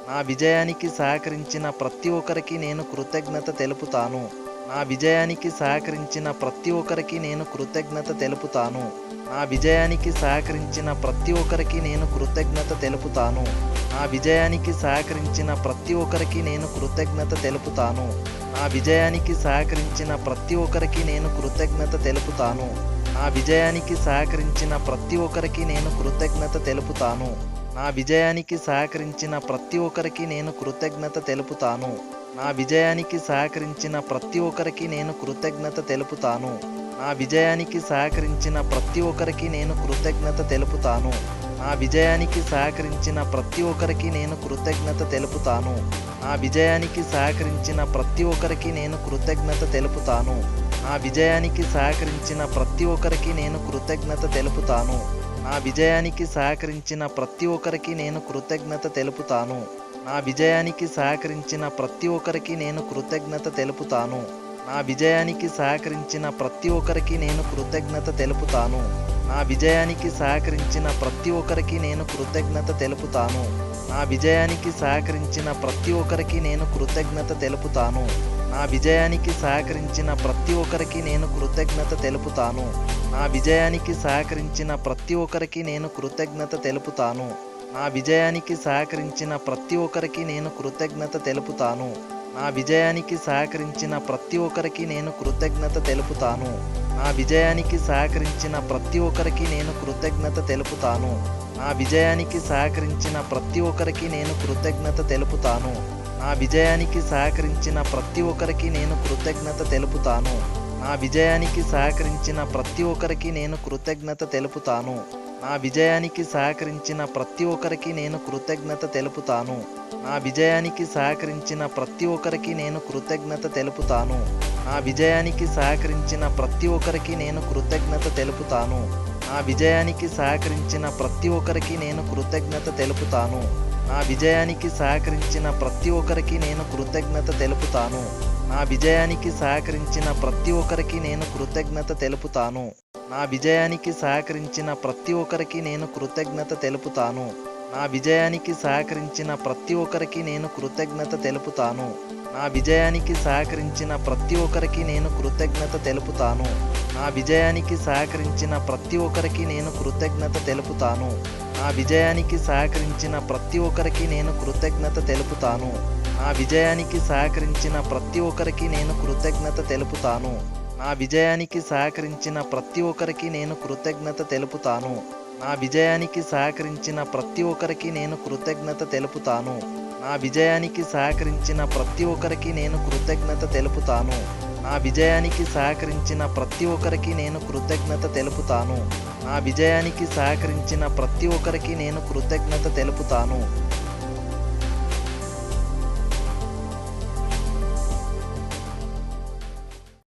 నా విజయానికి సహకరించిన ప్రతి ఒక్కరికి నేను కృతజ్ఞత తెలుపుతాను. నా విజయానికి సహకరించిన ప్రతి ఒక్కరికి నేను కృతజ్ఞత తెలుపుతాను. నా విజయానికి సహకరించిన ప్రతి ఒక్కరికి నేను కృతజ్ఞత తెలుపుతాను. నా విజయానికి సహకరించిన ప్రతి ఒక్కరికి నేను కృతజ్ఞత తెలుపుతాను. నా విజయానికి సహకరించిన ప్రతి ఒక్కరికి నేను కృతజ్ఞత తెలుపుతాను. నా విజయానికి సహకరించిన ప్రతి ఒక్కరికి నేను కృతజ్ఞత తెలుపుతాను. నా విజయానికి సహకరించిన ప్రతి ఒక్కరికి నేను కృతజ్ఞత తెలుపుతాను. నా విజయానికి సహకరించిన ప్రతి ఒక్కరికి నేను కృతజ్ఞత తెలుపుతాను. నా విజయానికి సహకరించిన ప్రతి ఒక్కరికి నేను కృతజ్ఞత తెలుపుతాను. నా విజయానికి సహకరించిన ప్రతి ఒక్కరికి నేను కృతజ్ఞత తెలుపుతాను. నా విజయానికి సహకరించిన ప్రతి ఒక్కరికి నేను కృతజ్ఞత తెలుపుతాను. నా విజయానికి సహకరించిన ప్రతి ఒక్కరికి నేను కృతజ్ఞత తెలుపుతాను. నా విజయానికి సహకరించిన ప్రతి ఒక్కరికి నేను కృతజ్ఞత తెలుపుతాను. నా విజయానికి సహకరించిన ప్రతి ఒక్కరికి నేను కృతజ్ఞత తెలుపుతాను. నా విజయానికి సహకరించిన ప్రతి ఒక్కరికి నేను కృతజ్ఞత తెలుపుతాను. నా విజయానికి సహకరించిన ప్రతి ఒక్కరికి నేను కృతజ్ఞత తెలుపుతాను. నా విజయానికి సహకరించిన ప్రతి ఒక్కరికి నేను కృతజ్ఞత తెలుపుతాను. నా విజయానికి సహకరించిన ప్రతి ఒక్కరికి నేను కృతజ్ఞత తెలుపుతాను. నా విజయానికి సహకరించిన ప్రతి ఒక్కరికి నేను కృతజ్ఞత తెలుపుతాను. నా విజయానికి సహకరించిన ప్రతి ఒక్కరికి నేను కృతజ్ఞత తెలుపుతాను. నా విజయానికి సహకరించిన ప్రతి ఒక్కరికి నేను కృతజ్ఞత తెలుపుతాను. నా విజయానికి సహకరించిన ప్రతి ఒక్కరికి నేను కృతజ్ఞత తెలుపుతాను. నా విజయానికి సహకరించిన ప్రతి ఒక్కరికి నేను కృతజ్ఞత తెలుపుతాను. నా విజయానికి సహకరించిన ప్రతి ఒక్కరికి నేను కృతజ్ఞత తెలుపుతాను. నా విజయానికి సహకరించిన ప్రతి ఒక్కరికి నేను కృతజ్ఞత తెలుపుతాను. నా విజయానికి సహకరించిన ప్రతి ఒక్కరికి నేను కృతజ్ఞత తెలుపుతాను. నా విజయానికి సహకరించిన ప్రతి ఒక్కరికి నేను కృతజ్ఞత తెలుపుతాను. నా విజయానికి సహకరించిన ప్రతి ఒక్కరికి నేను కృతజ్ఞత తెలుపుతాను. నా విజయానికి సహకరించిన ప్రతి ఒక్కరికి నేను కృతజ్ఞత తెలుపుతాను. నా విజయానికి సహకరించిన ప్రతి ఒక్కరికి నేను కృతజ్ఞత తెలుపుతాను. నా విజయానికి సహకరించిన ప్రతి ఒక్కరికి నేను కృతజ్ఞత తెలుపుతాను. నా విజయానికి సహకరించిన ప్రతి ఒక్కరికి నేను కృతజ్ఞత తెలుపుతాను. నా విజయానికి సహకరించిన ప్రతి ఒక్కరికి నేను కృతజ్ఞత తెలుపుతాను. నా విజయానికి సహకరించిన ప్రతి ఒక్కరికి నేను కృతజ్ఞత తెలుపుతాను. నా విజయానికి సహకరించిన ప్రతి ఒక్కరికి నేను కృతజ్ఞత తెలుపుతాను. నా విజయానికి సహకరించిన ప్రతి ఒక్కరికి నేను కృతజ్ఞత తెలుపుతాను. నా విజయానికి సహకరించిన ప్రతి ఒక్కరికి నేను కృతజ్ఞత తెలుపుతాను. నా విజయానికి సహకరించిన ప్రతి ఒక్కరికి నేను కృతజ్ఞత తెలుపుతాను. నా విజయానికి సహకరించిన ప్రతి ఒక్కరికి నేను కృతజ్ఞత తెలుపుతాను. నా విజయానికి సహకరించిన ప్రతి ఒక్కరికి నేను కృతజ్ఞత తెలుపుతాను. నా విజయానికి సహకరించిన ప్రతి ఒక్కరికి నేను కృతజ్ఞత తెలుపుతాను. నా విజయానికి సహకరించిన ప్రతి ఒక్కరికి నేను కృతజ్ఞత తెలుపుతాను.